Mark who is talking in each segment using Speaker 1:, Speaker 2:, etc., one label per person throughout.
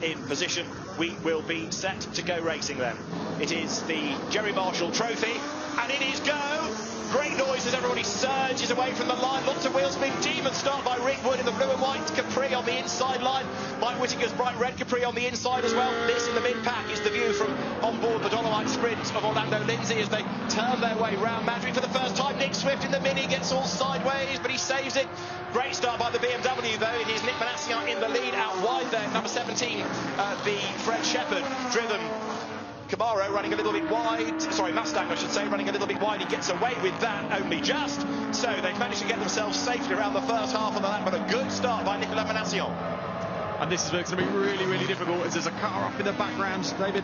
Speaker 1: in position, we will be set to go racing then. It is the Gerry Marshall Trophy, and it is go! Great noise as everybody surges away from the line. Lots of wheel spin. Demon start by Rick Wood in the blue and white Capri on the inside line. Mike Whittaker's bright red Capri on the inside as well. This in the mid-pack is the view from on board the Dolomite Sprint of Orlando Lindsay as they turn their way round Madrid for the first time. Nick Swift in the Mini gets all sideways, but he saves it. Great start by the BMW though. It is Nick Manassian in the lead out wide there. Number 17, the Fred Shepherd driven Camaro running a little bit wide, sorry, Mustang I should say, running a little bit wide. He gets away with that only just. So they've managed to get themselves safely around the first half of the lap, but a good start by Nicolas Manassian.
Speaker 2: And this is where it's going to be really, really difficult as there's a car up in the background, David.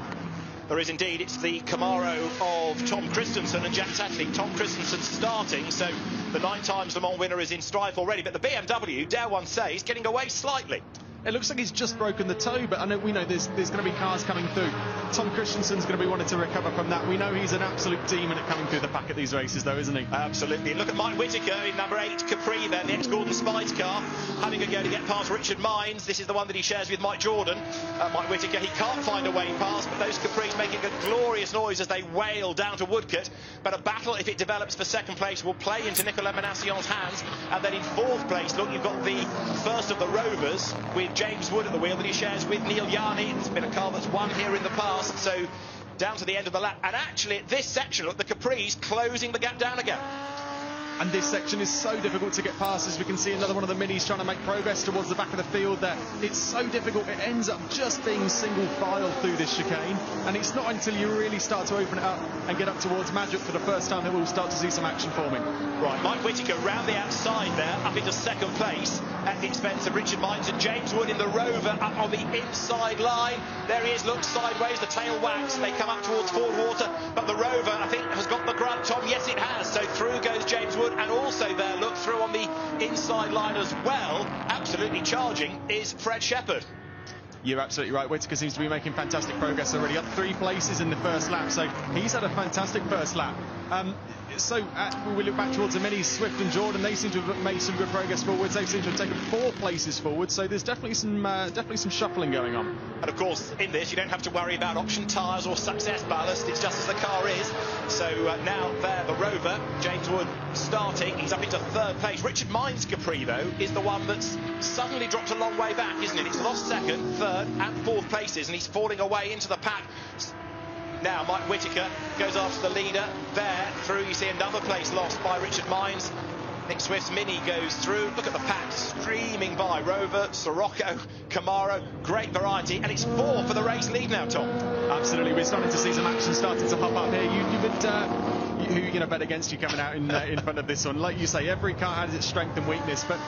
Speaker 1: There is indeed. It's the Camaro of Tom Christensen and Jack Tetley. Tom Christensen starting, so the 9 times Le Mans winner is in strife already, but the BMW, dare one say, is getting away slightly.
Speaker 2: It looks like he's just broken the toe, but we know there's going to be cars coming through. Tom Christensen's going to be wanting to recover from that. We know he's an absolute demon at coming through the pack at these races, though, isn't he?
Speaker 1: Absolutely. Look at Mike Whittaker in number 8 Capri there, the ex-Gordon Spies car, having a go to get past Richard Mines. This is the one that he shares with Mike Jordan. Mike Whittaker, he can't find a way past, but those Capris making a glorious noise as they wail down to Woodcote. But a battle, if it develops for second place, will play into Nicolas Manassian's hands. And then in 4th place, look, you've got the first of the Rovers with James Wood at the wheel that he shares with Neil Yarney. It's been a car that's won here in the past, so down to the end of the lap. And actually at this section, look, the Capri's closing the gap down again.
Speaker 2: And this section is so difficult to get past, as we can see another one of the Minis trying to make progress towards the back of the field there. It's so difficult, it ends up just being single file through this chicane, and it's not until you really start to open it up and get up towards Magic for the first time that we'll start to see some action forming.
Speaker 1: Right, Mike Whittaker round the outside there, up into 2nd place at the expense of Richard Mines, and James Wood in the Rover up on the inside line. There he is, looks sideways, the tail wags, they come up towards Ford Water, but the Rover, I think, has got the grunt, Tom. Yes, it has, so through goes James Wood, and also there, look, through on the inside line as well, absolutely charging, is Fred Shepherd.
Speaker 2: You're absolutely right. Whittaker seems to be making fantastic progress already, up 3 places in the first lap, so he's had a fantastic first lap. We look back towards the Minis, Swift and Jordan, they seem to have made some good progress forwards. They seem to have taken 4 places forward, so there's definitely some shuffling going on.
Speaker 1: And of course, in this, you don't have to worry about option tyres or success ballast. It's just as the car is. So now there, the Rover, James Wood starting. He's up into 3rd place. Richard Mines' Capri, though, is the one that's suddenly dropped a long way back, isn't it? It's lost 2nd, 3rd and 4th places, and he's falling away into the pack. Now Mike Whittaker goes after the leader there. Through, you see another place lost by Richard Mines. Nick Swift's Mini goes through. Look at the pack streaming by. Rover, Sirocco, Camaro, great variety, and it's 4 for the race lead now, Tom.
Speaker 2: Absolutely, we're starting to see some action starting to pop up here. Who bet against you coming out in front of this one? Like you say, every car has its strength and weakness, but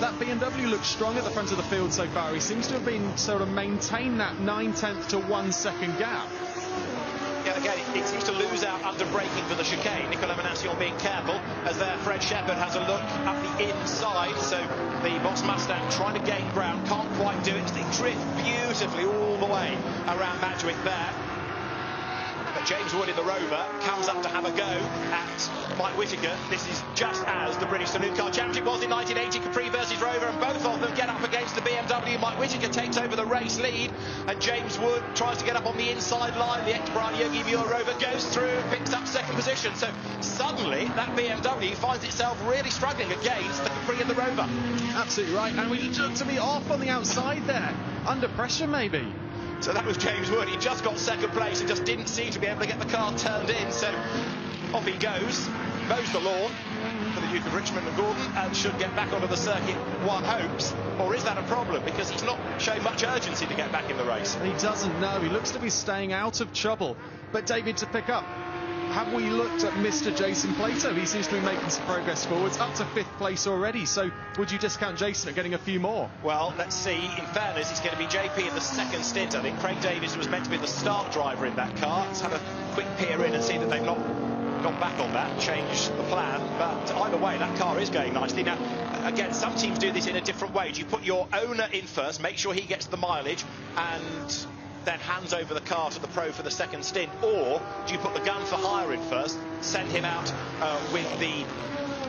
Speaker 2: that BMW looks strong at the front of the field so far. He seems to have been sort of maintained that 9/10 to 1 second gap.
Speaker 1: Yeah, again, it seems to lose out under braking for the chicane. Nicolas Manassian being careful, as there Fred Shepherd has a look up the inside. So the Box Mustang trying to gain ground, can't quite do it. They drift beautifully all the way around Madrid there. But James Wood in the Rover comes up to have a go at Mike Whittaker. This is just as the British Saloon Car Championship was in 1980, Capri versus Rover, and both of them get up against the BMW. Mike Whittaker takes over the race lead, and James Wood tries to get up on the inside line. The ex-Brian Yogi Muir Rover goes through, picks up 2nd position. So suddenly that BMW finds itself really struggling against the Capri and the Rover.
Speaker 2: Absolutely right, and we look to be off on the outside there, under pressure maybe.
Speaker 1: So that was James Wood. He just got 2nd place and just didn't seem to be able to get the car turned in. So off he goes, mows the lawn for the Duke of Richmond and Gordon, and should get back onto the circuit, one hopes. Or is that a problem? Because he's not showing much urgency to get back in the race.
Speaker 2: He doesn't know. He looks to be staying out of trouble. But David, to pick up, have we looked at Mr. Jason Plato? He seems to be making some progress forwards, up to 5th place already. So would you discount Jason at getting a few more?
Speaker 1: Well, let's see. In fairness, it's going to be JP in the 2nd stint. I think Craig Davies was meant to be the start driver in that car. Let's have a quick peer in and see that they've not gone back on that, changed the plan. But either way, that car is going nicely. Now, again, some teams do this in a different way. Do you put your owner in first, make sure he gets the mileage, and then hands over the car to the pro for the 2nd stint, or do you put the gun for hire in first, send him out with the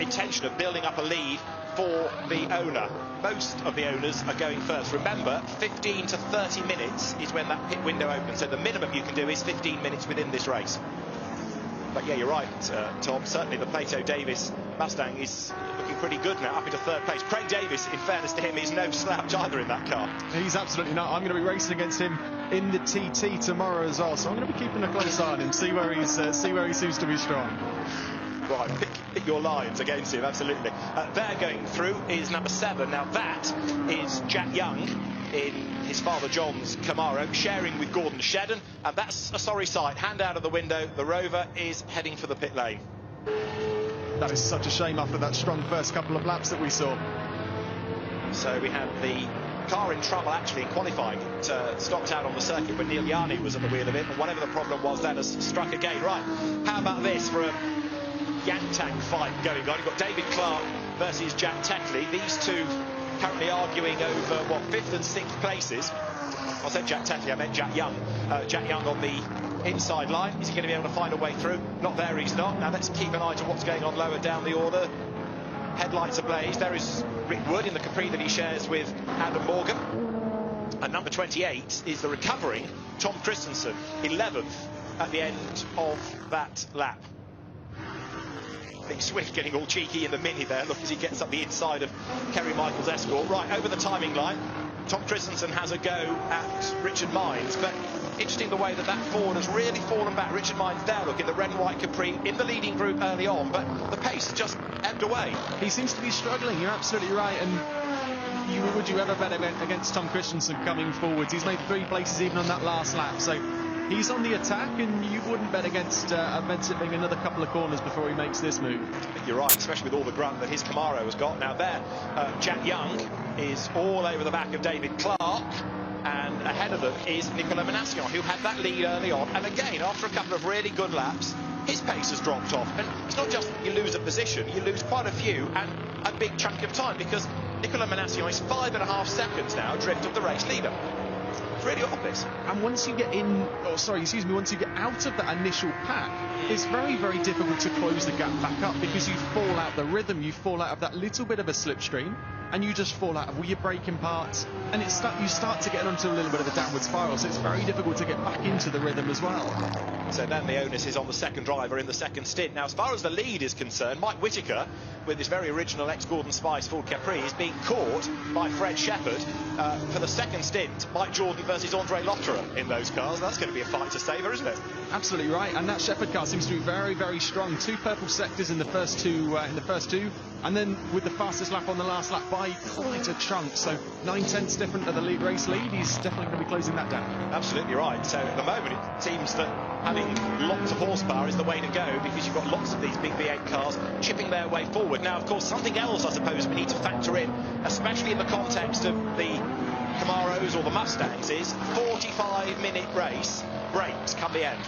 Speaker 1: intention of building up a lead for the owner. Most of the owners are going first. Remember, 15 to 30 minutes is when that pit window opens, so the minimum you can do is 15 minutes within this race. But yeah, you're right, Tom. Certainly the Plato Davis Mustang is looking pretty good now, up into third place. Craig Davis, in fairness to him, is no slouch either in that car.
Speaker 2: He's absolutely not. I'm going to be racing against him in the TT tomorrow as well, so I'm going to be keeping a close eye on him, see where he seems to be strong.
Speaker 1: Right, pick your lines against him, absolutely. There going through is number 7. Now that is Jack Young in his father John's Camaro, sharing with Gordon Shedden, and that's a sorry sight. Hand out of the window, the Rover is heading for the pit lane.
Speaker 2: That is such a shame after that strong first couple of laps that we saw.
Speaker 1: So we had the car in trouble actually in qualifying. It stopped out on the circuit when Neil Yarney was at the wheel of it, and whatever the problem was then has struck again. Right, how about this for a yank tank fight going on? You've got David Clarke versus Jack Tetley. These two currently arguing over, what, 5th and 6th places. I said Jack Tetley, I meant Jack Young. Jack Young on the inside line. Is he going to be able to find a way through? Not there, he's not. Now let's keep an eye to what's going on lower down the order. Headlights ablaze. There is Rick Wood in the Capri that he shares with Adam Morgan. And number 28 is the recovering Tom Christensen, 11th at the end of that lap. Big Swift getting all cheeky in the mini there. Look as he gets up the inside of Kerry Michael's Escort. Right, over the timing line. Tom Christensen has a go at Richard Mines, but interesting the way that Ford has really fallen back. Richard Mines there, look, in the red and white Capri, in the leading group early on, but the pace has just ebbed away.
Speaker 2: He seems to be struggling, you're absolutely right, and would you ever bet against Tom Christensen coming forwards? He's made 3 places even on that last lap, so he's on the attack, and you wouldn't bet against it being another couple of corners before he makes this move.
Speaker 1: You're right, especially with all the grunt that his Camaro has got. Now there, Jack Young is all over the back of David Clarke, and ahead of them is Nicolas Menassian, who had that lead early on. And again, after a couple of really good laps, his pace has dropped off. And it's not just you lose a position, you lose quite a few and a big chunk of time, because Nicolas Menassian is 5.5 seconds now adrift of the race leader. Really obvious.
Speaker 2: And once you get once you get out of that initial pack, it's very, very difficult to close the gap back up, because you fall out the rhythm, you fall out of that little bit of a slipstream, and you just fall out of all your braking parts, and you start to get onto a little bit of a downward spiral, so it's very difficult to get back into the rhythm as well.
Speaker 1: So then the onus is on the second driver in the second stint. Now, as far as the lead is concerned, Mike Whittaker, with his very original ex-Gordon Spice Ford Capri, is being caught by Fred Shepherd for the second stint. Mike Jordan versus Andre Lotterer in those cars. That's going to be a fight to savour, isn't it?
Speaker 2: Absolutely right, and that Shepherd car seems to be very, very strong. 2 purple sectors in the first two, and then with the fastest lap on the last lap by quite a chunk. So 9/10 different to the race lead. He's definitely going to be closing that down.
Speaker 1: Absolutely right. So at the moment it seems that having lots of horsepower is the way to go, because you've got lots of these big V8 cars chipping their way forward. Now, of course, something else I suppose we need to factor in, especially in the context of the Camaros or the Mustangs, is 45-minute race breaks come the end.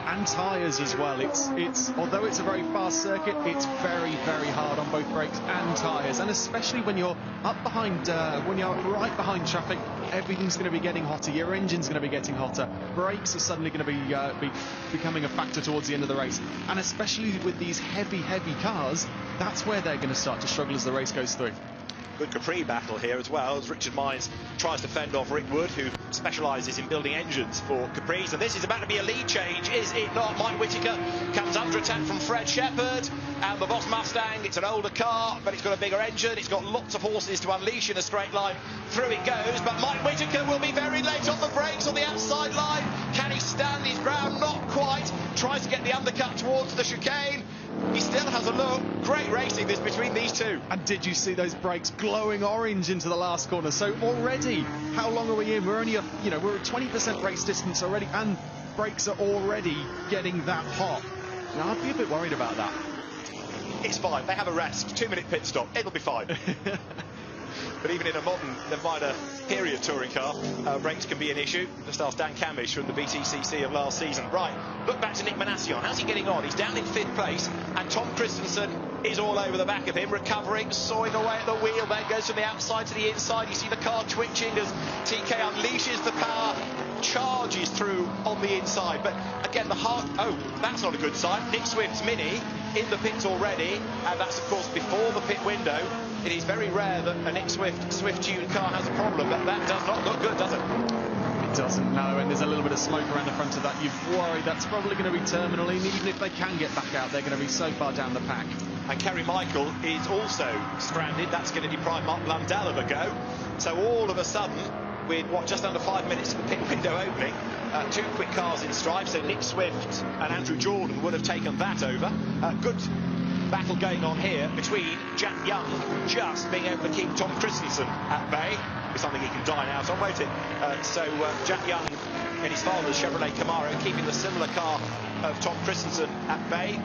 Speaker 2: And tyres as well. It's although it's a very fast circuit, it's very, very hard on both brakes and tyres, and especially when you're up behind, when you're right behind traffic, everything's going to be getting hotter. Your engine's going to be getting hotter. Brakes are suddenly going to be becoming a factor towards the end of the race, and especially with these heavy cars, that's where they're going to start to struggle as the race goes through.
Speaker 1: Good Capri battle here as well, as Richard Mines tries to fend off Rick Wood, who specialises in building engines for Capris. And this is about to be a lead change, is it not? Mike Whittaker comes under attack from Fred Shepherd, and the Boss Mustang, it's an older car, but it's got a bigger engine, it's got lots of horses to unleash in a straight line. Through it goes, but Mike Whittaker will be very late on the brakes on the outside line. Can he stand his ground? Not quite. Tries to get the undercut towards the chicane. He still has a look. Great racing this between these two.
Speaker 2: And did you see those brakes glowing orange into the last corner? So already, how long are we in? We're only we're at 20% race distance already, and brakes are already getting that hot. Now I'd be a bit worried about that.
Speaker 1: It's fine. They have a rest. 2-minute pit stop. It'll be fine. But even in a modern, never mind a period touring car, brakes can be an issue. Just ask Dan Camish from the BTCC of last season. Right, look back to Nick Menassian. How's he getting on? He's down in 5th place, and Tom Christensen is all over the back of him, recovering, sawing away at the wheel. Then goes from the outside to the inside. You see the car twitching as TK unleashes the power, charges through on the inside. But again, the heart, oh, that's not a good sign. Nick Swift's Mini in the pits already, and that's of course before the pit window. It is very rare that a Nick Swift-tuned car has a problem, but that does not look good, does it?
Speaker 2: It doesn't, no, and there's a little bit of smoke around the front of that. You've worried that's probably going to be terminal, and even if they can get back out, they're going to be so far down the pack.
Speaker 1: And Kerry Michael is also stranded. That's going to deprive Mark Blundell of a go. So all of a sudden, with just under 5 minutes of the pit window opening, 2 quick cars in strife, so Nick Swift and Andrew Jordan would have taken that over. Good battle going on here between Jack Young just being able to keep Tom Christensen at bay. It's something he can dine out on, won't it? Jack Young in his father's Chevrolet Camaro keeping the similar car of Tom Christensen at bay.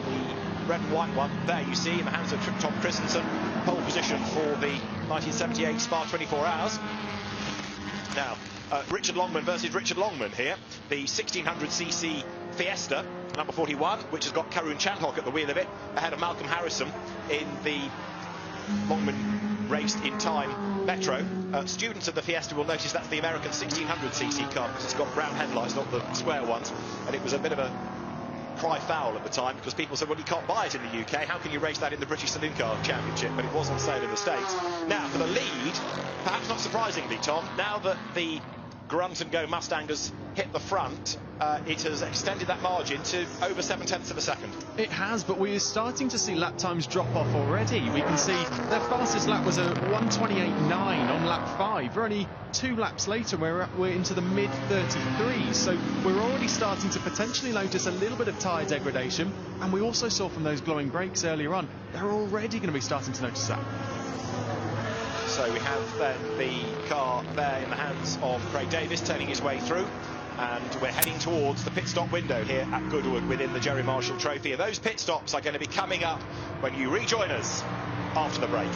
Speaker 1: The red and white one there you see in the hands of Tom Christensen. Pole position for the 1978 Spa 24 Hours. Now, Richard Longman versus Richard Longman here. The 1600cc Fiesta, number 41, which has got Karun Chandhok at the wheel of it, ahead of Malcolm Harrison in the Longman raced in time Metro. Students of the Fiesta will notice that's the American 1600cc car because it's got brown headlights, not the square ones, and it was a bit of a cry foul at the time because people said, well, you can't buy it in the UK, how can you race that in the British Saloon Car Championship? But it was on sale in the States. Now for the lead, perhaps not surprisingly, Tom, now that the grunt and go Mustang has hit the front, it has extended that margin to over 7/10 of a second.
Speaker 2: It has, but we're starting to see lap times drop off already. We can see their fastest lap was a 1:28.9 on lap 5. We're only 2 laps later, we're into the mid-33s, so we're already starting to potentially notice a little bit of tyre degradation, and we also saw from those glowing brakes earlier on, they're already going to be starting to notice that.
Speaker 1: So we have then the car there in the hands of Craig Davis turning his way through, and we're heading towards the pit stop window here at Goodwood within the Gerry Marshall Trophy. And those pit stops are going to be coming up when you rejoin us after the break.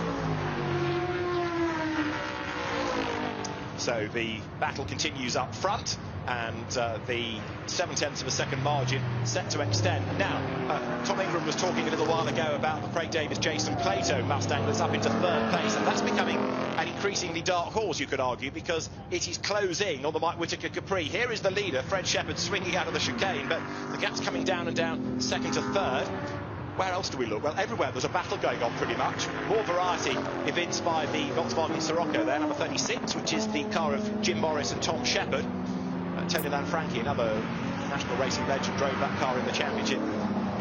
Speaker 1: So the battle continues up front, and the 7/10 of a second margin set to extend. Now, Tom Ingram was talking a little while ago about the Craig Davis Jason Plato Mustang that's up into 3rd place, and that's becoming an increasingly dark horse, you could argue, because it is closing on the Mike Whittaker Capri. Here is the leader, Fred Shepherd, swinging out of the chicane, but the gap's coming down and down, 2nd to 3rd. Where else do we look? Well, everywhere there's a battle going on pretty much. More variety evinced by the Volkswagen Sirocco there, number 36, which is the car of Jim Morris and Tom Shepherd. Tony Lanfranchi, another national racing legend, drove that car in the championship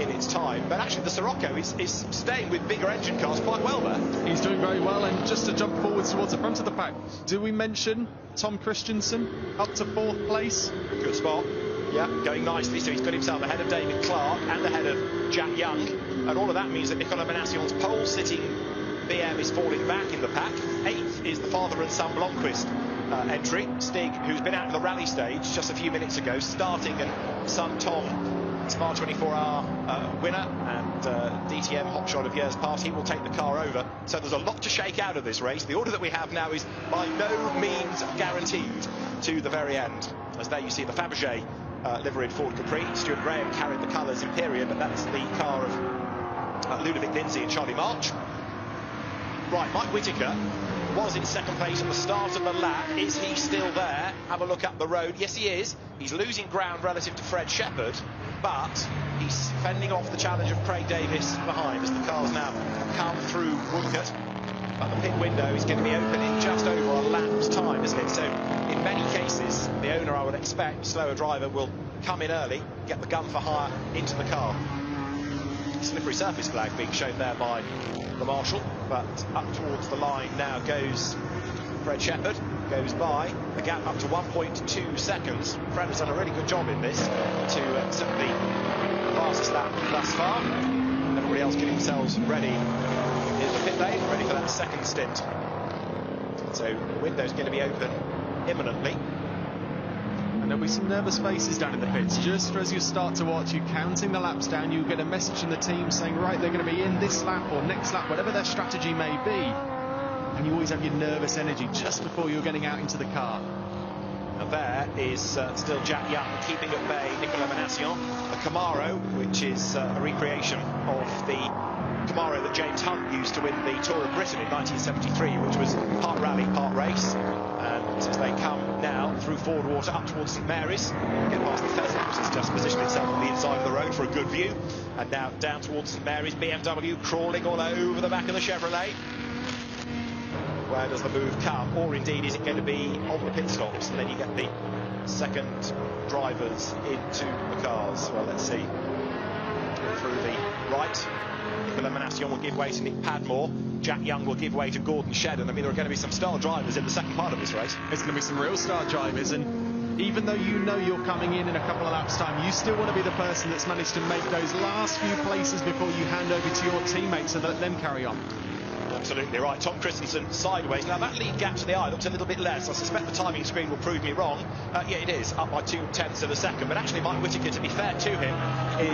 Speaker 1: in its time. But actually the Sirocco is staying with bigger engine cars quite well there.
Speaker 2: He's doing very well, and just to jump forwards towards the front of the pack, do we mention Tom Christensen up to 4th place?
Speaker 1: Good spot. Yeah, going nicely, so he's put himself ahead of David Clarke and ahead of Jack Young, and all of that means that Nicolas Manassion's pole-sitting BM is falling back in the pack. 8th is the father and son Blomqvist entry. Stig, who's been out of the rally stage just a few minutes ago, starting, and son Tom, Spa 24-hour winner and DTM hotshot of years past, he will take the car over. So there's a lot to shake out of this race. The order that we have now is by no means guaranteed to the very end. As there you see the Fabergé liveried Ford Capri. Stuart Graham carried the colours Imperial, but that's the car of Ludovic Lindsay and Charlie March. Right, Mike Whittaker was in 2nd place at the start of the lap. Is he still there? Have a look up the road. Yes, he is. He's losing ground relative to Fred Shepherd, but he's fending off the challenge of Craig Davis behind as the cars now come through Woodcote. But the pit window is going to be open in just over a lap's time, isn't it? So in many cases, the owner, I would expect, slower driver, will come in early, get the gun for hire into the car. Slippery surface flag being shown there by the marshal, but up towards the line now goes Fred Shepherd, goes by, the gap up to 1.2 seconds. Fred has done a really good job in this to set the fastest lap thus far. Everybody else getting themselves ready in the pit lane, ready for that 2nd stint. So the window's going to be open imminently.
Speaker 2: And there'll be some nervous faces down in the pits. Just as you start to watch, you counting the laps down, you get a message from the team saying, right, they're going to be in this lap or next lap, whatever their strategy may be. And you always have your nervous energy just before you're getting out into the car.
Speaker 1: And there is still Jack Young keeping at bay Nicolas Manassion, a Camaro, which is a recreation of the Camaro that James Hunt used to win the Tour of Britain in 1973, which was part rally, part race. And as they come now through forward water up towards St Mary's. Get past the Pheasant, which has just positioned itself on the inside of the road for a good view. And now down towards St Mary's, BMW crawling all over the back of the Chevrolet. Where does the move come? Or indeed, is it going to be on the pit stops? And then you get the second drivers into the cars. Well, let's see. Through the right, Nicola Manassian will give way to Nick Padmore. Jack Young will give way to Gordon Shedden. I mean, there are going to be some star drivers in the second part of this race.
Speaker 2: There's going to be some real star drivers, and even though you know you're coming in a couple of laps' time, you still want to be the person that's managed to make those last few places before you hand over to your teammates and let them carry on.
Speaker 1: Absolutely right. Tom Christensen sideways. Now that lead gap to the eye looks a little bit less. I suspect the timing screen will prove me wrong. Yeah, it is up by 0.2 of a second. But actually, Mike Whittaker, to be fair to him,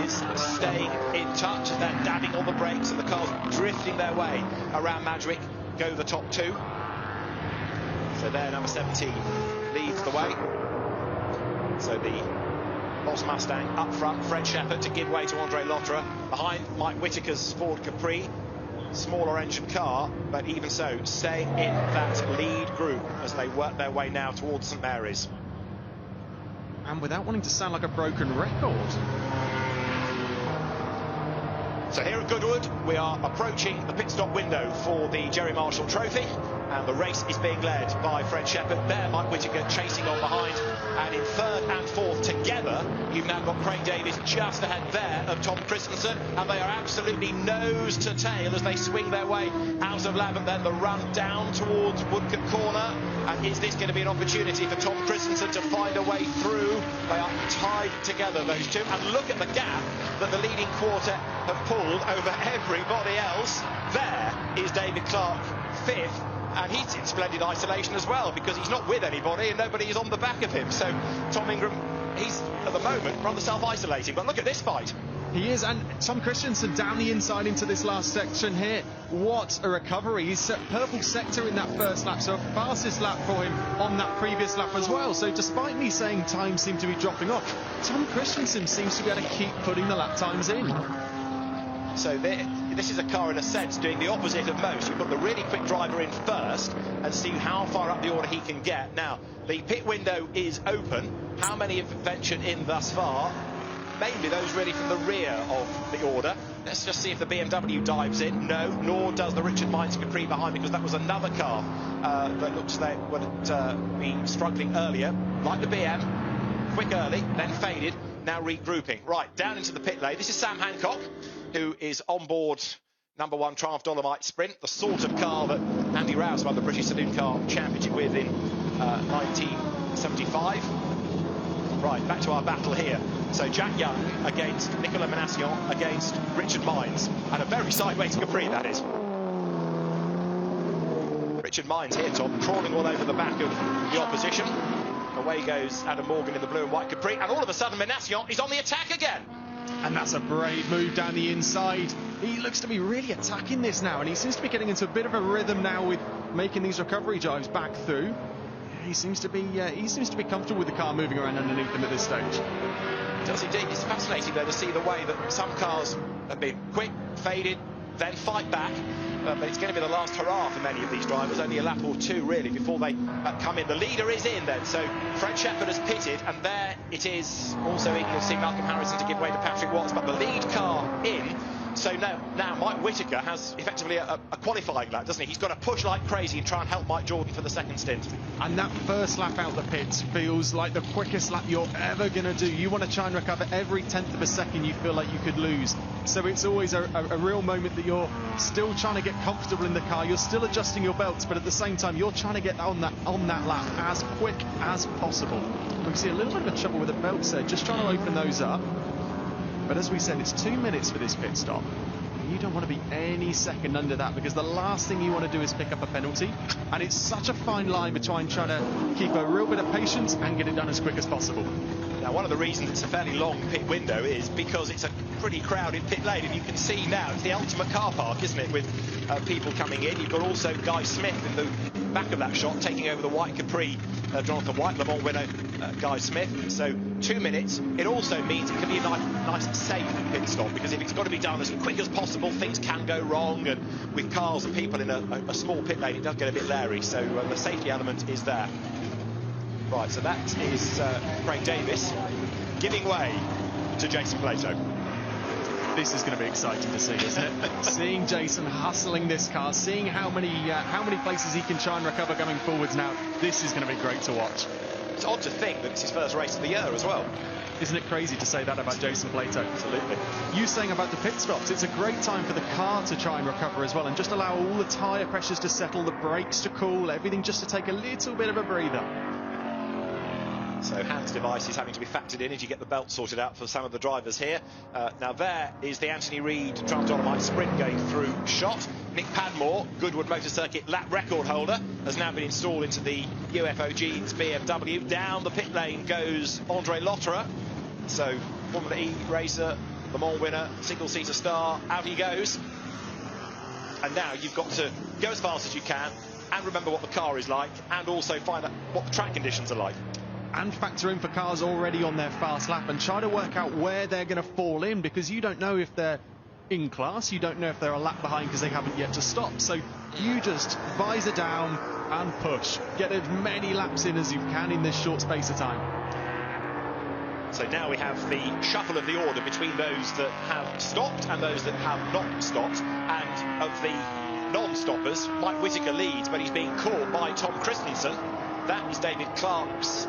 Speaker 1: is staying in touch. They're dabbing on the brakes, and the cars drifting their way around Madgwick. Go the top two. So there, number 17 leads the way. So the Boss Mustang up front, Fred Shepherd to give way to Andre Lotterer. Behind Mike Whittaker's Ford Capri. Smaller engine car, but even so, staying in that lead group as they work their way now towards St Mary's.
Speaker 2: And without wanting to sound like a broken record.
Speaker 1: So here at Goodwood, we are approaching the pit stop window for the Gerry Marshall Trophy, and the race is being led by Fred Shepherd. There, Mike Whittaker chasing on behind, and in third and fourth together, you've now got Craig Davies just ahead there of Tom Christensen, and they are absolutely nose to tail as they swing their way out of lap, and then the run down towards Woodcote Corner. And is this going to be an opportunity for Tom Christensen to find a way through? They are tied together, those two, and look at the gap that the leading quartet have pulled over everybody else. There is David Clarke, fifth. And he's in splendid isolation as well, because he's not with anybody and nobody is on the back of him. So Tom Ingram, he's at the moment rather self-isolating. But look at this fight.
Speaker 2: He is, and Tom Christensen down the inside into this last section here. What a recovery. He's set purple sector in that first lap, so a fastest lap for him on that previous lap as well. So despite me saying times seem to be dropping off, Tom Christensen seems to be able to keep putting the lap times in.
Speaker 1: So this is a car, in a sense, doing the opposite of most. You put the really quick driver in first and see how far up the order he can get. Now, the pit window is open. How many have ventured in thus far? Mainly those really from the rear of the order. Let's just see if the BMW dives in. No, nor does the Richard Mines Capri behind, because that was another car that looks like would be struggling earlier. Like the BM, quick early, then faded, now regrouping. Right, down into the pit lane. This is Sam Hancock, who is on board number 1 Triumph Dolomite Sprint, the sort of car that Andy Rouse won the British Saloon Car Championship with in 1975. Right, back to our battle here. So Jack Young against Nicola Manassian against Richard Mines, and a very sideways Capri that is. Richard Mines here, Tom, crawling all over the back of the opposition. Away goes Adam Morgan in the blue and white Capri, and all of a sudden Manassian is on the attack again.
Speaker 2: And that's a brave move down the inside. He looks to be really attacking this now, and he seems to be getting into a bit of a rhythm now with making these recovery drives back through. He seems to be comfortable with the car moving around underneath him at this stage.
Speaker 1: It does indeed. It's fascinating though to see the way that some cars have been quick, faded, then fight back. But it's going to be the last hurrah for many of these drivers. Only a lap or two really before they come in. The leader is in then, so Fred Shepherd has pitted, and there it is. Also you'll see Malcolm Harrison to give way to Patrick Watts, but the lead car in. So now Mike Whittaker has effectively a qualifying lap, doesn't he? He's got to push like crazy and try and help Mike Jordan for the second stint.
Speaker 2: And that first lap out the pits feels like the quickest lap you're ever going to do. You want to try and recover every 1/10 of a second you feel like you could lose. So it's always a real moment that you're still trying to get comfortable in the car. You're still adjusting your belts, but at the same time you're trying to get on that lap as quick as possible. We see a little bit of a trouble with the belts there, just trying to open those up. But as we said, it's 2 minutes for this pit stop. You don't want to be any second under that, because the last thing you want to do is pick up a penalty. And it's such a fine line between trying to keep a real bit of patience and get it done as quick as possible.
Speaker 1: Now, one of the reasons it's a fairly long pit window is because it's a pretty crowded pit lane, and you can see now it's the ultimate car park, isn't it, with people coming in. You've got also Guy Smith in the back of that shot taking over the white Capri, Jonathan White, Le Mans winner Guy Smith. So 2 minutes. It also means it can be a nice safe pit stop, because if it's got to be done as quick as possible, things can go wrong, and with cars and people in a small pit lane it does get a bit leery, so the safety element is there. Right, so that is Craig Davis giving way to Jason Plato.
Speaker 2: This is going to be exciting to see, isn't it? Seeing Jason hustling this car, seeing how many places he can try and recover going forwards now. This is going to be great to watch.
Speaker 1: It's odd to think that it's his first race of the year as well.
Speaker 2: Isn't it crazy to say that about Jason Plato?
Speaker 1: Absolutely.
Speaker 2: You saying about the pit stops, it's a great time for the car to try and recover as well, and just allow all the tyre pressures to settle, the brakes to cool, everything just to take a little bit of a breather.
Speaker 1: So hands devices having to be factored in as you get the belt sorted out for some of the drivers here. Now there is the Anthony Reid Trans-Dolomite Sprint going through shot. Nick Padmore, Goodwood Motor Circuit lap record holder, has now been installed into the UFO Jeans BMW. Down the pit lane goes Andre Lotterer. So Formula E racer, Le Mans winner, single-seater star, out he goes. And now you've got to go as fast as you can and remember what the car is like, and also find out what the track conditions are like.
Speaker 2: And factor in for cars already on their fast lap and try to work out where they're going to fall in, because you don't know if they're in class, you don't know if they're a lap behind because they haven't yet to stop. So you just visor down and push. Get as many laps in as you can in this short space of time.
Speaker 1: So now we have the shuffle of the order between those that have stopped and those that have not stopped. And of the non-stoppers, Mike Whittaker leads, but he's being caught by Tom Christensen. That is David Clarke's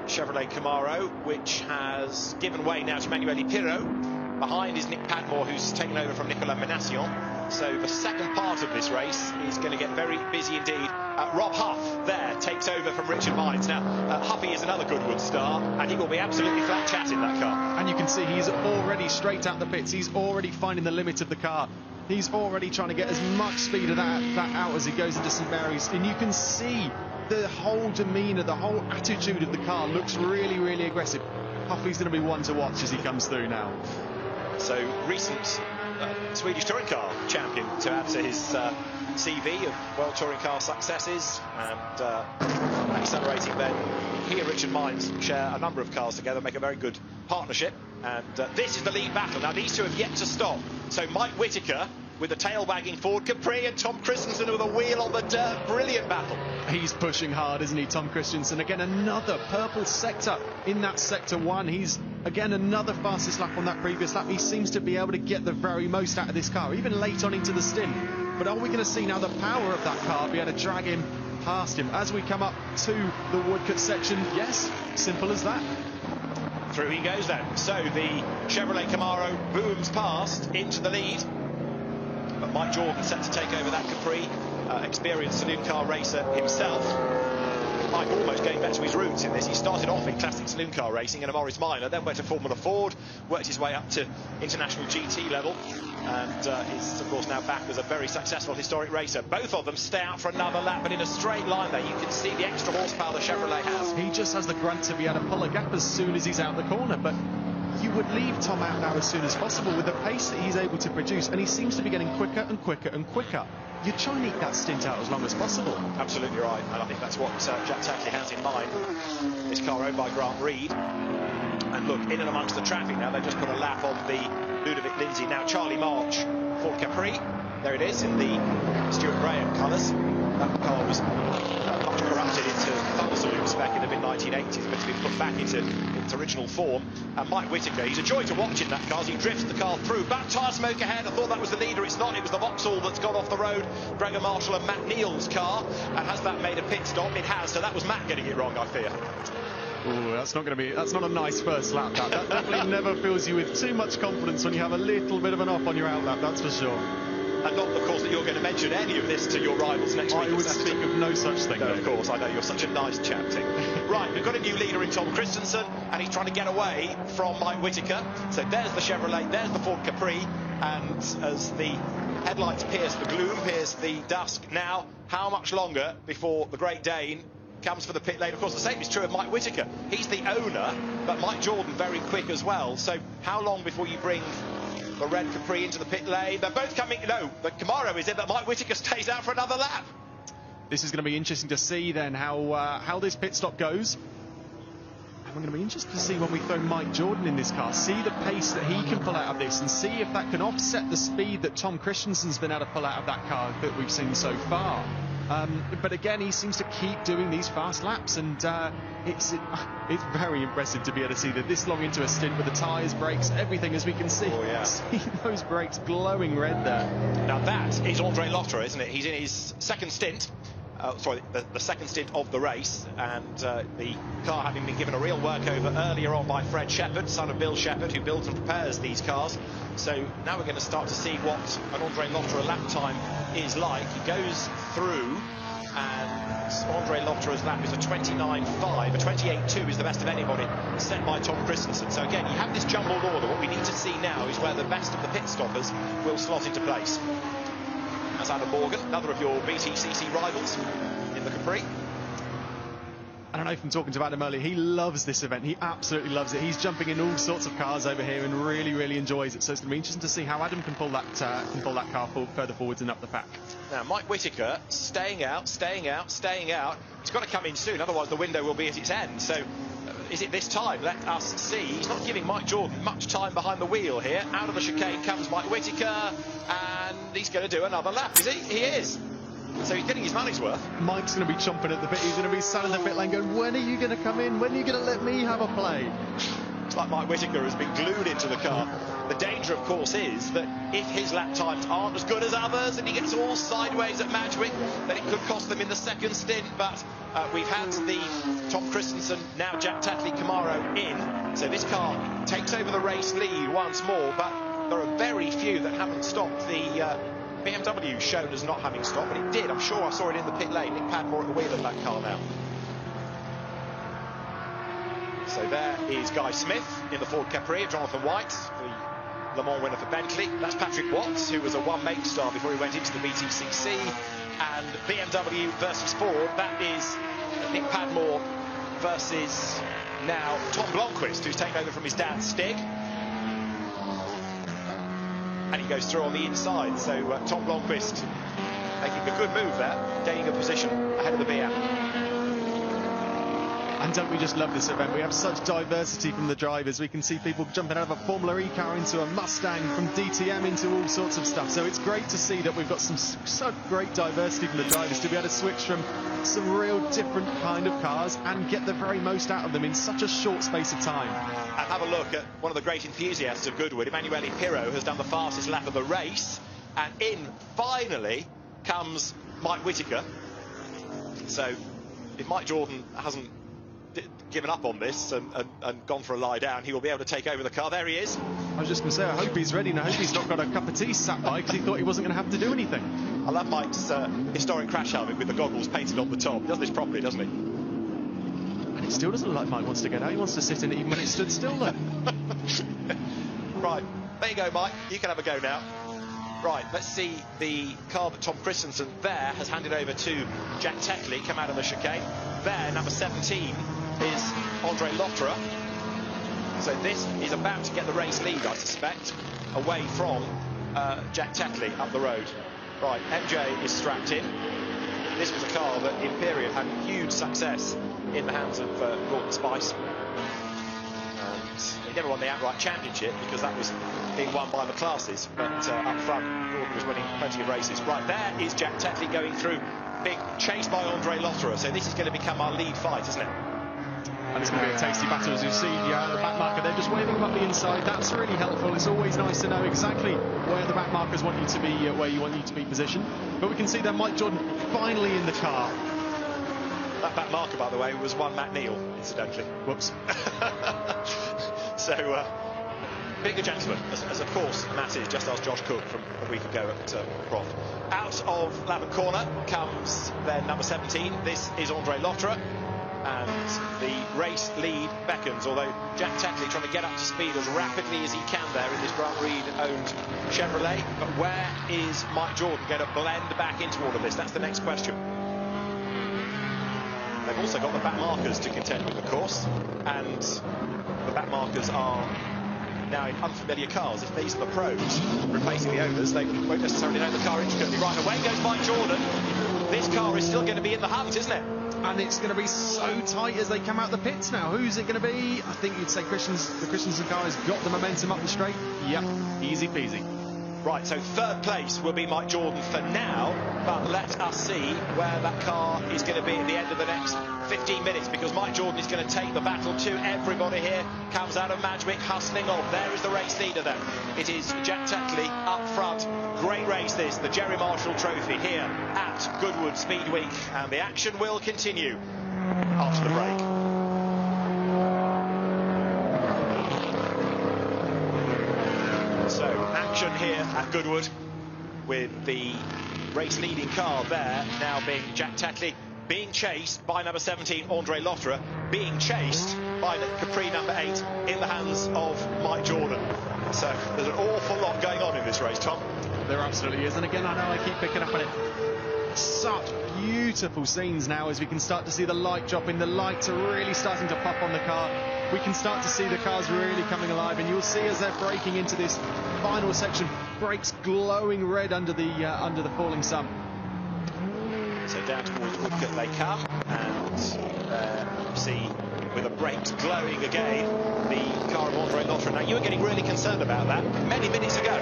Speaker 1: Chevrolet Camaro, which has given way now to Manuele Pirro. Behind is Nick Padmore, who's taken over from Nicolas Menassion. So the second part of this race is going to get very busy indeed. Rob Huff there takes over from Richard Mines. Now, Huffy is another Goodwood star, and he will be absolutely flat chat in that car.
Speaker 2: And you can see he's already straight out the pits. He's already finding the limit of the car. He's already trying to get as much speed of that out as he goes into St Mary's. And you can see the whole demeanour, the whole attitude of the car looks really, really aggressive. Huffy's going to be one to watch as he comes through now.
Speaker 1: So, recent Swedish touring car champion to add to his CV of world touring car successes, and accelerating then. He and Richard Mines share a number of cars together, make a very good partnership. And this is the lead battle. Now, these two have yet to stop. So, Mike Whittaker with the tail-wagging Ford Capri, and Tom Christensen with a wheel on the dirt. Brilliant battle.
Speaker 2: He's pushing hard, isn't he, Tom Christensen? Again, another purple sector in that sector one. He's, again, another fastest lap on that previous lap. He seems to be able to get the very most out of this car, even late on into the stint. But are we going to see now the power of that car be able to drag him past him as we come up to the Woodcut section? Yes, simple as that.
Speaker 1: Through he goes then. So the Chevrolet Camaro booms past into the lead. But Mike Jordan set to take over that Capri, experienced saloon car racer himself. Mike almost going back to his roots in this. He started off in classic saloon car racing in a Morris Minor, then went to Formula Ford, worked his way up to international GT level, and is of course now back as a very successful historic racer. Both of them stay out for another lap, but in a straight line there. You can see the extra horsepower the Chevrolet has.
Speaker 2: He just has the grunt to be able to pull a gap as soon as he's out the corner, but you would leave Tom out now as soon as possible with the pace that he's able to produce, and he seems to be getting quicker and quicker and quicker. You try and eat that stint out as long as possible.
Speaker 1: Absolutely right, and I think that's what Jack Tetley has in mind. This car owned by Grant Reed. And look, in and amongst the traffic now, they've just put a lap on the Ludovic Lindsay. Now Charlie March, Ford Capri. There it is in the Stuart Graham colours. That car was much corrupted into thunder saloons back in the mid-1980s, but it's been put back into its original form. And Mike Whittaker, he's a joy to watch in that car as he drifts the car through. Back tyre smoke ahead. I thought that was the leader. It's not. It was the Vauxhall that's gone off the road. Gregor Marshall and Matt Neal's car. And has that made a pit stop? It has. So that was Matt getting it wrong, I fear.
Speaker 2: Ooh, that's not a nice first lap. That definitely never fills you with too much confidence when you have a little bit of an off on your outlap, that's for sure.
Speaker 1: And not, of course, that you're going to mention any of this to your rivals next week.
Speaker 2: I would speak of no such thing.
Speaker 1: No, of course, I know. You're such a nice chap, Tim. Right, we've got a new leader in Tom Christensen, and he's trying to get away from Mike Whittaker. So there's the Chevrolet, there's the Ford Capri, and as the headlights pierce the gloom, pierce the dusk, now, how much longer before the Great Dane comes for the pit lane? Of course, the same is true of Mike Whittaker. He's the owner, but Mike Jordan very quick as well. So how long before you bring the red Capri into the pit lane? They're both coming. No, the Camaro is in, but Mike Whittaker stays out for another lap.
Speaker 2: This is going to be interesting to see then how this pit stop goes. And we're going to be interested to see when we throw Mike Jordan in this car, see the pace that he can pull out of this, and see if that can offset the speed that Tom Christensen's been able to pull out of that car that we've seen so far. But again, he seems to keep doing these fast laps, and it's very impressive to be able to see that this long into a stint with the tyres, brakes, everything, as we can see.
Speaker 1: Oh, yeah.
Speaker 2: See those brakes glowing red there.
Speaker 1: Now that is Andre Lotterer, isn't it? He's in his second stint. The second stint of the race, and the car having been given a real workover earlier on by Fred Shepherd, son of Bill Shepherd, who builds and prepares these cars. So now we're going to start to see what an Andre Lotterer lap time is like. He goes through, and Andre Lotterer's lap is a 29.5, a 28.2 is the best of anybody, set by Tom Christensen. So again, you have this jumbled order. What we need to see now is where the best of the pit stoppers will slot into place. As Adam Morgan, another of your BTCC rivals in the Capri.
Speaker 2: I don't know from talking to Adam earlier, he loves this event. He absolutely loves it. He's jumping in all sorts of cars over here and really, really enjoys it. So it's going to be interesting to see how Adam can pull that car further forwards and up the pack.
Speaker 1: Now, Mike Whittaker staying out. He's got to come in soon, otherwise the window will be at its end. So is it this time? Let us see. He's not giving Mike Jordan much time behind the wheel here. Out of the chicane comes Mike Whittaker, and he's going to do another lap, is he? He is. So he's getting his money's worth.
Speaker 2: Mike's going to be chomping at the bit. He's going to be sat in the pit lane going, when are you going to come in? When are you going to let me have a play?
Speaker 1: It's like Mike Whittaker has been glued into the car. The danger, of course, is that if his lap times aren't as good as others and he gets all sideways at Madgwick, then it could cost them in the second stint. But we've had the Tom Christensen, now Jack Tetley Camaro in. So this car takes over the race lead once more. But there are very few that haven't stopped. The BMW shown as not having stopped, but it did. I'm sure I saw it in the pit lane. Nick Padmore at the wheel of that car now. So there is Guy Smith in the Ford Capri, Jonathan White, the Le Mans winner for Bentley. That's Patrick Watts, who was a one-make star before he went into the BTCC. And BMW versus Ford, that is Nick Padmore versus now Tom Blomqvist, who's taken over from his dad Stig. And he goes through on the inside, so Tom Blomqvist making a good move there, gaining a position ahead of the BM.
Speaker 2: And don't we just love this event? We have such diversity from the drivers. We can see people jumping out of a Formula E car into a Mustang, from DTM into all sorts of stuff. So it's great to see that we've got such great diversity from the drivers to be able to switch from some real different kind of cars and get the very most out of them in such a short space of time.
Speaker 1: And have a look at one of the great enthusiasts of Goodwood. Emanuele Pirro has done the fastest lap of the race, and in finally comes Mike Whittaker. So if Mike Jordan hasn't given up on this and gone for a lie down, he will be able to take over the car. There he is.
Speaker 2: I was just going to say, I hope he's ready, and I hope he's not got a cup of tea sat by, because he thought he wasn't going to have to do anything.
Speaker 1: I love Mike's historic crash helmet with the goggles painted on the top. He does this properly, doesn't he?
Speaker 2: And it still doesn't look like Mike wants to get out. He wants to sit in it even when it stood still there.
Speaker 1: Right, there you go, Mike. You can have a go now. Right, let's see the car that Tom Christensen there has handed over to Jack Tetley, come out of the chicane. There, number 17, is Andre Lotterer. So this is about to get the race lead, I suspect, away from Jack Tetley up the road. Right, MJ is strapped in. This was a car that in period had huge success in the hands of Gordon Spice. He never won the outright championship because that was being won by the classes, but up front Gordon was winning plenty of races. Right, there is Jack Tetley going through, big chase by Andre Lotterer, so this is going to become our lead fight, isn't it?
Speaker 2: And it's going to be a tasty battle, as you see the back marker there just waving them up the inside. That's really helpful. It's always nice to know exactly where the back markers want you to be, where you want you to be positioned. But we can see that Mike Jordan finally in the car.
Speaker 1: That back marker, by the way, was one Matt Neal, incidentally.
Speaker 2: Whoops.
Speaker 1: So, bigger gentleman, as of course Matt is, just as Josh Cook from a week ago at Croft. Out of Laverne Corner comes then number 17. This is Andre Lotterer. And the race lead beckons, although Jack Tetley trying to get up to speed as rapidly as he can there in this Grant Reid-owned Chevrolet. But where is Mike Jordan going to blend back into all of this? That's the next question. They've also got the back markers to contend with, of course, and the back markers are now in unfamiliar cars. If these are the pros replacing the owners, they won't necessarily know the car intricately. Right, away goes Mike Jordan. This car is still going to be in the hunt, isn't it?
Speaker 2: And it's going to be so tight as they come out the pits now. Who's it going to be? I think you'd say the Christensen car has got the momentum up the straight. Yep, easy peasy.
Speaker 1: Right, so third place will be Mike Jordan for now, but let us see where that car is going to be at the end of the next 15 minutes, because Mike Jordan is going to take the battle to everybody here. Comes out of Madgwick, hustling on. There is the race leader then. It is Jack Tetley up front. Great race this, the Gerry Marshall Trophy here at Gooodwood SpeedWeek, and the action will continue after the break. So, action here at Gooodwood with the race-leading car there now being Jack Tetley, being chased by number 17, Andre Lotterer, being chased by the Capri number 8 in the hands of Mike Jordan. So, there's an awful lot going on in this race, Tom.
Speaker 2: There absolutely is, and again, I know I keep picking up on it. Such beautiful scenes now as we can start to see the light dropping. The lights are really starting to pop on the car. We can start to see the cars really coming alive, and you'll see as they're braking into this final section, brakes glowing red under the falling sun.
Speaker 1: So down towards Woodcote they come, and see with the brakes glowing again the car of Andre Lotterer. Now you were getting really concerned about that many minutes ago.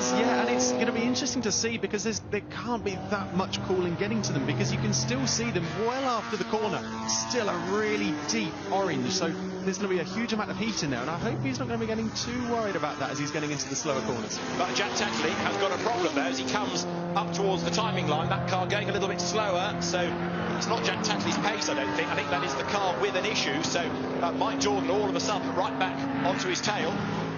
Speaker 2: Yeah, and it's going to be interesting to see, because there can't be that much cooling getting to them, because you can still see them well after the corner, still a really deep orange, so there's going to be a huge amount of heat in there, and I hope he's not going to be getting too worried about that as he's getting into the slower corners.
Speaker 1: But Jack Tetley has got a problem there as he comes up towards the timing line. That car going a little bit slower, so it's not Jack Tetley's pace, I don't think. I think that is the car with an issue, so Mike Jordan all of a sudden right back onto his tail.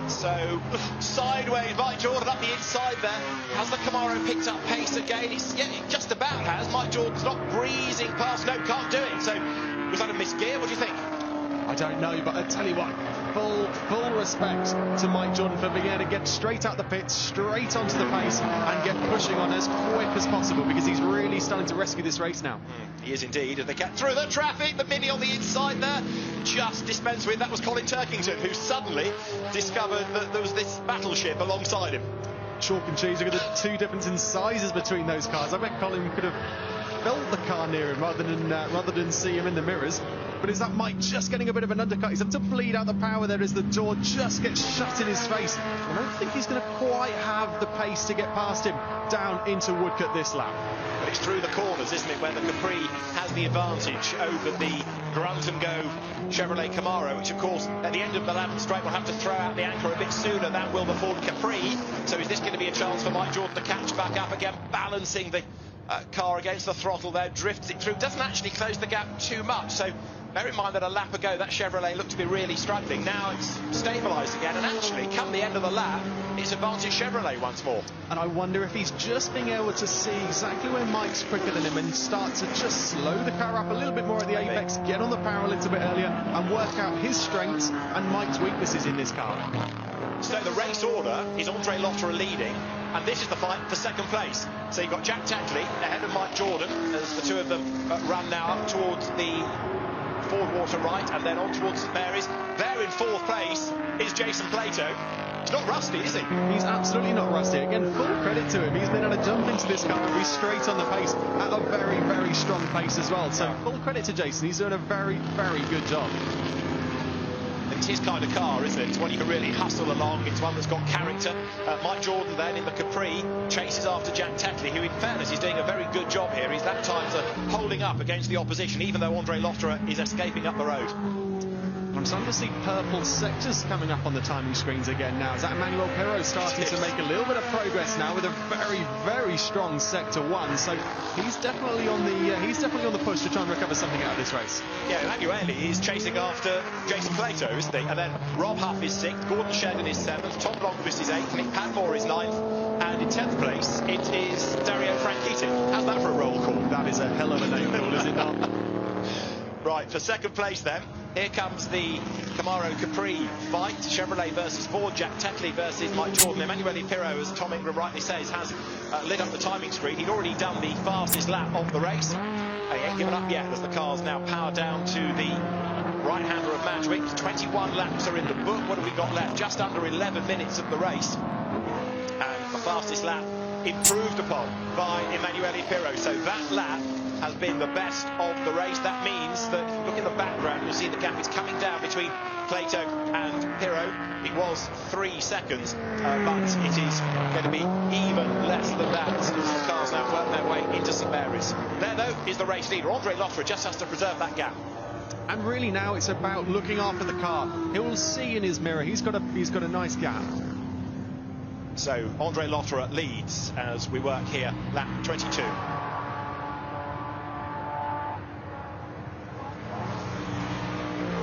Speaker 1: So, sideways, Mike Jordan up the inside there. Has the Camaro picked up pace again? It just about has. Mike Jordan's not breezing past. No, can't do it. So, was that a misgear? What do you think?
Speaker 2: I don't know, but I tell you what, full respect to Mike Jordan for being able to get straight out the pits, straight onto the pace, and get pushing on as quick as possible, because he's really starting to rescue this race now.
Speaker 1: He is indeed, and they get through the traffic. The Mini on the inside there, just dispensed with. That was Colin Turkington, who suddenly discovered that there was this battleship alongside him.
Speaker 2: Chalk and cheese, look at the two differences in sizes between those cars. I bet Colin could have felt the car near him rather than see him in the mirrors. But is that Mike just getting a bit of an undercut? He's had to bleed out the power there as the door just gets shut in his face. I don't think he's going to quite have the pace to get past him down into Woodcote this lap.
Speaker 1: But it's through the corners, isn't it, where the Capri has the advantage over the grunt and go Chevrolet Camaro, which of course at the end of the lap straight will have to throw out the anchor a bit sooner than will the Ford Capri. So is this going to be a chance for Mike Jordan to catch back up again, balancing the car against the throttle there, drifts it through, doesn't actually close the gap too much. So bear in mind that a lap ago that Chevrolet looked to be really struggling. Now it's stabilised again, and actually come the end of the lap it's advantage Chevrolet once more.
Speaker 2: And I wonder if he's just being able to see exactly where Mike's quicker than him and start to just slow the car up a little bit more at the apex, get on the power a little bit earlier, and work out his strengths and Mike's weaknesses in this car.
Speaker 1: So the race order is Andre Lotterer leading, and this is the fight for second place. So you've got Jack Tetley ahead of Mike Jordan as the two of them run now up towards the Ford Water right and then on towards St Mary's. There in fourth place is Jason Plato. He's not rusty, is he?
Speaker 2: He's absolutely not rusty. Again, full credit to him. He's been able to jump into this car and be straight on the pace at a very, very strong pace as well. So full credit to Jason. He's doing a very, very good job.
Speaker 1: It's his kind of car, isn't it? It's one you can really hustle along. It's one that's got character. Mike Jordan then in the Capri chases after Jack Tetley, who in fairness is doing a very good job here. He's that time holding up against the opposition, even though Andre Lotterer is escaping up the road.
Speaker 2: I'm starting to see purple sectors coming up on the timing screens again now. Is that Emmanuel Pirot starting to make a little bit of progress now with a very, very strong sector one? So he's definitely on the push to try and recover something out of this race.
Speaker 1: Yeah, Emmanuel is chasing after Jason Plato, isn't he? And then Rob Huff is 6th, Gordon Shedden is 7th, Tom Blomqvist is 8th, Nick Padmore is 9th, and in 10th place it is Dario Franchitti. How's that for a roll call?
Speaker 2: That is a hell of a name call, is it not?
Speaker 1: Right, for second place then, here comes the Camaro Capri fight. Chevrolet versus Ford, Jack Tetley versus Mike Jordan. Emmanuel Pirot, as Tom Ingram rightly says, has lit up the timing screen. He'd already done the fastest lap of the race. He ain't given up yet as the car's now powered down to the right-hander of Madgwick. 21 laps are in the book. What have we got left? Just under 11 minutes of the race. And the fastest lap improved upon by Emmanuel Pirot. So that lap has been the best of the race. That means that if you look in the background, you'll see the gap is coming down between Plato and Pirro. It was 3 seconds, but it is going to be even less than that as the cars now work their way into St Mary's. There, though, is the race leader. Andre Lotterer just has to preserve that gap.
Speaker 2: And really now it's about looking after the car. He'll see in his mirror. He's got a nice gap.
Speaker 1: So Andre Lotterer leads as we work here, lap 22.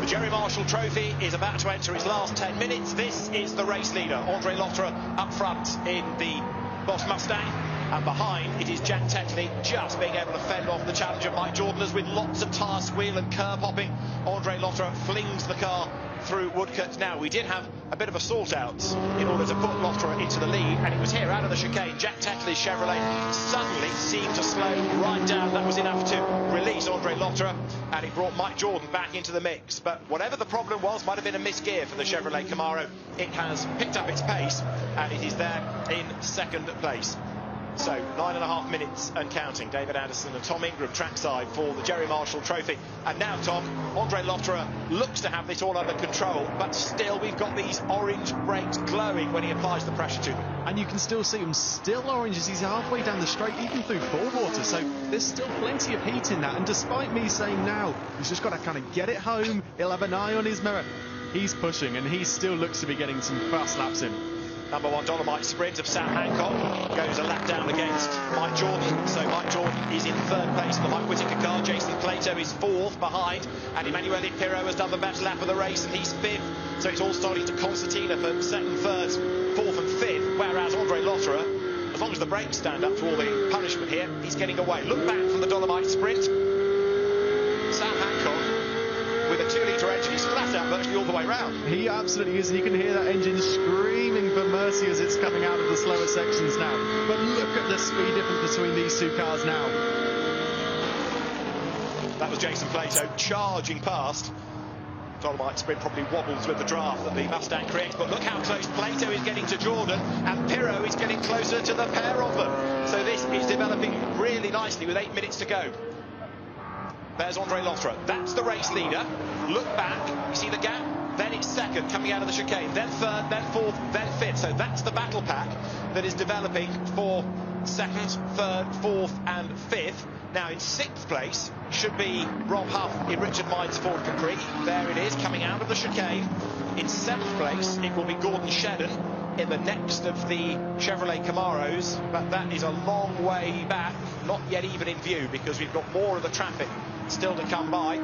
Speaker 1: The Gerry Marshall Trophy is about to enter its last 10 minutes. This is the race leader, Andre Lotterer, up front in the Boss Mustang. And behind it is Jack Tetley, just being able to fend off the challenge of Mike Jordan, as with lots of tyre squeal and curb hopping, Andre Lotterer flings the car through Woodcote. Now, we did have a bit of a sort out in order to put Lotterer into the lead, and it was here out of the chicane. Jack Tetley's Chevrolet suddenly seemed to slow right down. That was enough to release Andre Lotterer, and it brought Mike Jordan back into the mix. But whatever the problem was, might have been a misgear for the Chevrolet Camaro. It has picked up its pace, and it is there in second place. So 9.5 minutes and counting. David Anderson and Tom Ingram trackside for the Gerry Marshall Trophy. And now, Tom, Andre Lotterer looks to have this all under control, but still we've got these orange brakes glowing when he applies the pressure to them.
Speaker 2: And you can still see them still orange as he's halfway down the straight, even through full water. So there's still plenty of heat in that. And despite me saying now, he's just got to kind of get it home. He'll have an eye on his mirror. He's pushing, and he still looks to be getting some fast laps in.
Speaker 1: Number 1 Dolomite Sprint of Sam Hancock goes a lap down against Mike Jordan. So Mike Jordan is in 3rd place in the Mike Whittaker car. Jason Plato is 4th behind. And Emanuele Pirro has done the better lap of the race, and he's 5th. So it's all starting to concertina for 2nd, 3rd, 4th and 5th. Whereas Andre Lotterer, as long as the brakes stand up to all the punishment here, he's getting away. Look back from the Dolomite Sprint. Sam Hancock, with a 2-litre engine, he's flat out virtually all the way round.
Speaker 2: He absolutely is, and you can hear that engine screaming for mercy as it's coming out of the slower sections now. But look at the speed difference between these two cars now.
Speaker 1: That was Jason Plato charging past. Dolomite Sprint probably wobbles with the draft that the Mustang creates, but look how close Plato is getting to Jordan, and Pirro is getting closer to the pair of them. So this is developing really nicely with 8 minutes to go. There's Andre Lotterer. That's the race leader. Look back. You see the gap? Then it's 2nd, coming out of the chicane. Then 3rd, then 4th, then 5th. So that's the battle pack that is developing for 2nd, 3rd, 4th and 5th. Now in 6th place should be Rob Huff in Richard Mine's Ford Capri. There it is, coming out of the chicane. In 7th place, it will be Gordon Shedden in the next of the Chevrolet Camaros. But that is a long way back, not yet even in view, because we've got more of the traffic still to come by.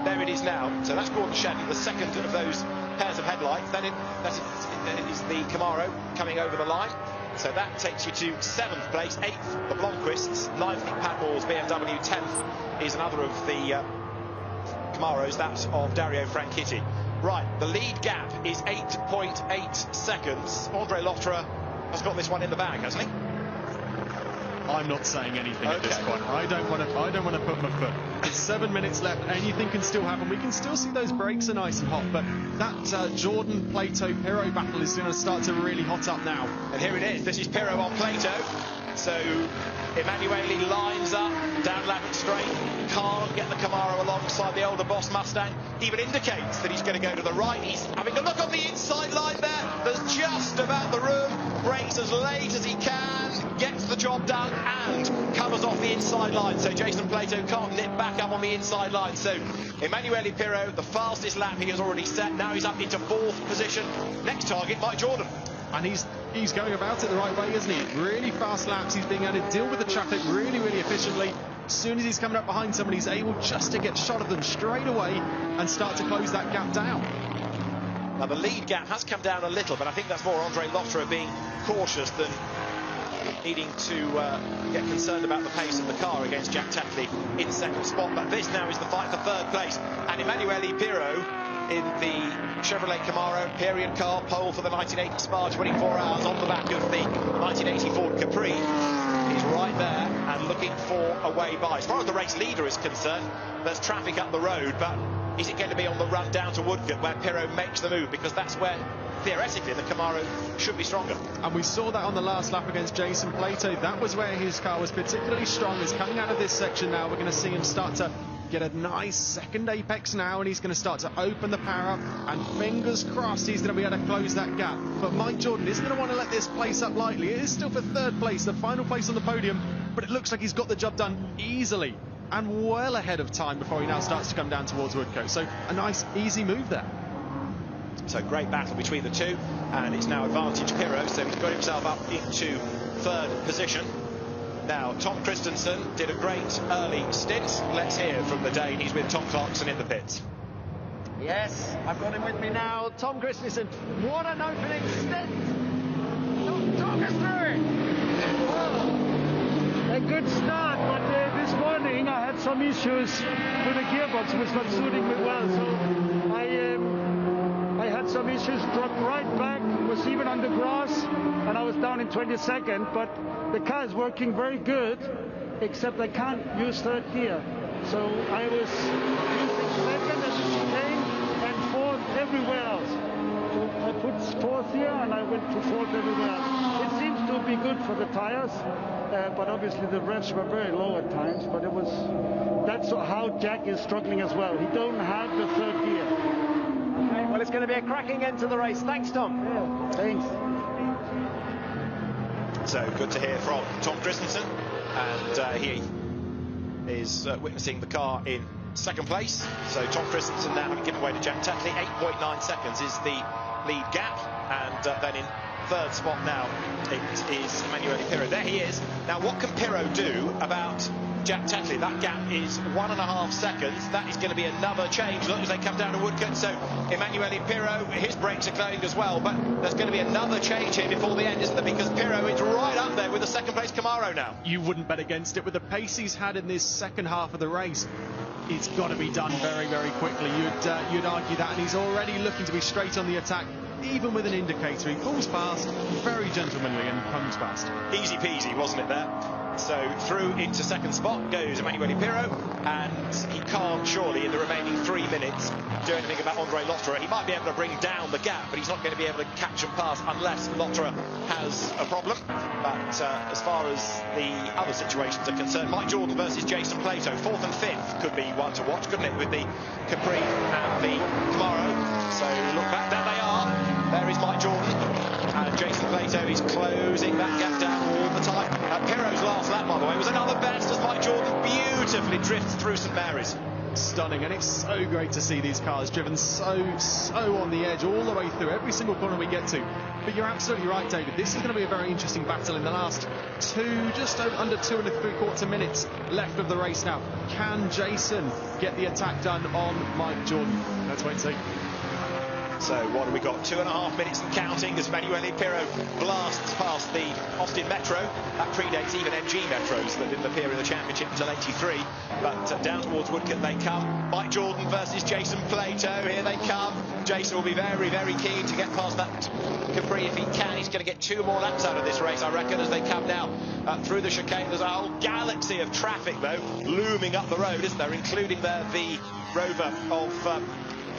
Speaker 1: There it is now. So that's Gordon Shedden, the 2nd of those pairs of headlights. Then it is the Camaro coming over the line. So that takes you to 7th place. 8th, the Blomqvists. 9th, Padmore's BMW. 10th is another of the Camaros. That's of Dario Franchitti. Right, the lead gap is 8.8 seconds. Andre Lotterer has got this one in the bag, hasn't he?
Speaker 2: I'm not saying anything at this point. I don't want to put my foot. It's 7 minutes left. Anything can still happen. We can still see those brakes are nice and hot, but that Jordan, Plato, Pirro battle is going to start to really hot up now.
Speaker 1: And here it is. This is Pirro on Plato. So Emanuele lines up down Lavin straight. Can't get the Camaro alongside the older Boss Mustang. Even indicates that he's going to go to the right. He's having a look on the inside line there. There's just about the room. Brakes as late as he can. Gets the job done and covers off the inside line. So Jason Plato can't nip back up on the inside line. So Emanuele Pirro, the fastest lap he has already set. Now he's up into 4th position. Next target, Mike Jordan.
Speaker 2: And he's going about it the right way, isn't he? Really fast laps. He's being able to deal with the traffic really, really efficiently. As soon as he's coming up behind someone, he's able just to get shot of them straight away and start to close that gap down.
Speaker 1: Now the lead gap has come down a little, but I think that's more Andre Lotterer being cautious than needing to get concerned about the pace of the car against Jack Tetley in 2nd spot. But this now is the fight for 3rd place, and Emanuele Pirro in the Chevrolet Camaro period car, pole for the 1980 Spa 24 hours on the back of the 1980 Ford Capri. He's right there and looking for a way by. As far as the race leader is concerned, there's traffic up the road, but is it going to be on the run down to Woodcote where Pirro makes the move? Because that's where theoretically, the Camaro should be stronger.
Speaker 2: And we saw that on the last lap against Jason Plato. That was where his car was particularly strong. He's coming out of this section now. We're going to see him start to get a nice second apex now, and he's going to start to open the power up, and fingers crossed he's going to be able to close that gap. But Mike Jordan isn't going to want to let this place up lightly. It is still for third place, the final place on the podium, but it looks like he's got the job done easily and well ahead of time before he now starts to come down towards Woodcote. So a nice easy move there.
Speaker 1: So great battle between the two, and it's now advantage Pirro, so he's got himself up into third position. Now, Tom Christensen did a great early stint. Let's hear from the Dane. He's with Tom Clarkson in the pits.
Speaker 3: Yes, I've got him with me now. Tom Christensen, what an opening stint! Talk us through it!
Speaker 4: Well, a good start, but this morning I had some issues with the gearbox, which was not suiting me well. So I had some issues, dropped right back, was even on the grass, and I was down in 22nd, but the car is working very good, except I can't use third gear. So I was using second as a chicane and fourth everywhere else. So I put fourth here and I went to fourth everywhere else. It seems to be good for the tires, but obviously the revs were very low at times, but that's how Jack is struggling as well. He don't have the third gear.
Speaker 3: Okay, well, it's going to be a cracking end to the race. Thanks, Tom.
Speaker 4: Yeah, thanks.
Speaker 1: So good to hear from Tom Christensen, and he is witnessing the car in second place. So Tom Christensen now having given way to Jack Tetley. 8.9 seconds is the lead gap, and then in third spot now it is Emanuele Pirro. There he is. Now what can Pirro do about Jack Tetley? That gap is 1.5 seconds. That is going to be another change. Look as they come down to Woodcote. So Emanuele Pirro, his brakes are going as well, but there's going to be another change here before the end, isn't there? Because Pirro is right up there with the second place Camaro now.
Speaker 2: You wouldn't bet against it with the pace he's had in this second half of the race. It's got to be done very, very quickly. You'd argue that, and he's already looking to be straight on the attack. Even with an indicator, he pulls past, very gentlemanly, and comes past.
Speaker 1: Easy peasy, wasn't it there? So through into second spot goes Emanuele Pirro, and he can't surely in the remaining 3 minutes do anything about Andre Lotterer. He might be able to bring down the gap, but he's not going to be able to catch and pass unless Lotterer has a problem. But as far as the other situations are concerned, Mike Jordan versus Jason Plato, 4th and 5th could be one to watch, couldn't it, with the Capri and the Camaro. So look back, there they are. There is Mike Jordan, and Jason Plato is closing that gap down all the time. Pirro's last lap, by the way, was another best as Mike Jordan beautifully drifts through St Mary's.
Speaker 2: Stunning, and it's so great to see these cars driven so on the edge all the way through every single corner we get to. But you're absolutely right, David. This is going to be a very interesting battle in the last just under 2.75 minutes left of the race now. Can Jason get the attack done on Mike Jordan? Let's wait and see.
Speaker 1: So what have we got? 2.5 minutes and counting as Emanuele Pirro blasts past the Austin Metro. That predates even MG Metros that didn't appear in the championship until 83. But down towards Woodcote they come. Mike Jordan versus Jason Plato. Here they come. Jason will be very, very keen to get past that Capri if he can. He's going to get 2 more laps out of this race, I reckon, as they come now through the chicane. There's a whole galaxy of traffic, though, looming up the road, isn't there? Including there the Rover of...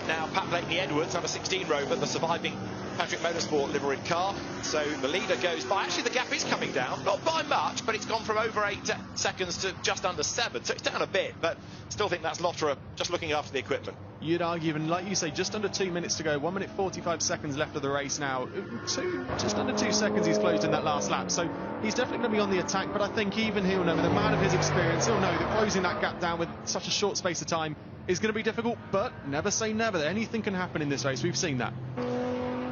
Speaker 1: now Pat Blakeney-Edwards, number 16 Rover, the surviving Patrick Motorsport liveried car. So the leader goes by. Actually, the gap is coming down, not by much, but it's gone from over 8 seconds to just under 7. So it's down a bit, but still think that's Lotterer just looking after the equipment.
Speaker 2: You'd argue, even like you say, just under 2 minutes to go. 1 minute 45 seconds left of the race now. Just under 2 seconds he's closed in that last lap. So he's definitely going to be on the attack, but I think even he'll know, with a man of his experience, he'll know that closing that gap down with such a short space of time is going to be difficult, but never say never. Anything can happen in this race. We've seen that.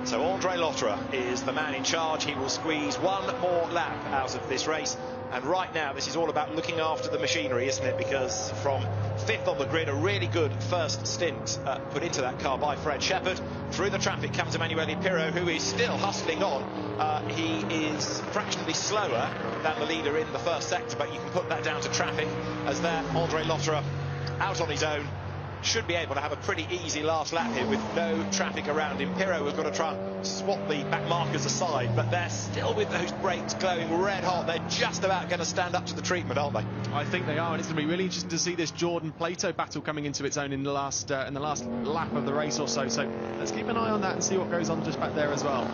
Speaker 1: So Andre Lotterer is the man in charge. He will squeeze 1 more lap out of this race. And right now, this is all about looking after the machinery, isn't it? Because from 5th on the grid, a really good first stint put into that car by Fred Shepherd. Through the traffic comes Emanuele Pirro, who is still hustling on. He is fractionally slower than the leader in the first sector, but you can put that down to traffic, as there Andre Lotterer out on his own. should be able to have a pretty easy last lap here with no traffic around him. Pirro has got to try and swap the back markers aside, but they're still with those brakes glowing red hot. They're just about going to stand up to the treatment, aren't they?
Speaker 2: I think they are, and it's going to be really interesting to see this Jordan-Plato battle coming into its own in the last lap of the race or so. So let's keep an eye on that and see what goes on just back there as well.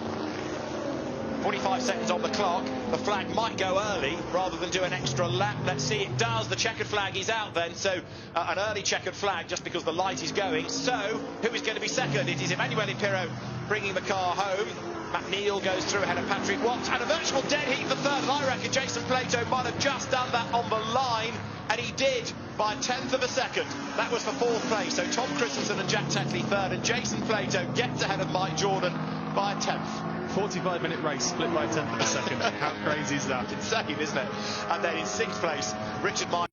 Speaker 1: 45 seconds on the clock. The flag might go early rather than do an extra lap. Let's see, it does. The checkered flag is out then, so an early checkered flag just because the light is going. So who is going to be second? It is Emanuele Pirro bringing the car home. Matt Neal goes through ahead of Patrick Watts, and a virtual dead heat for third. And I reckon Jason Plato might have just done that on the line, and he did by 1/10 of a second. That was for fourth place. So Tom Christensen and Jack Tetley third, and Jason Plato gets ahead of Mike Jordan by 1/10.
Speaker 2: 45-minute race split by 1/10 of a second. How crazy is that?
Speaker 1: Insane, isn't it? And then in sixth place, Richard Meyer.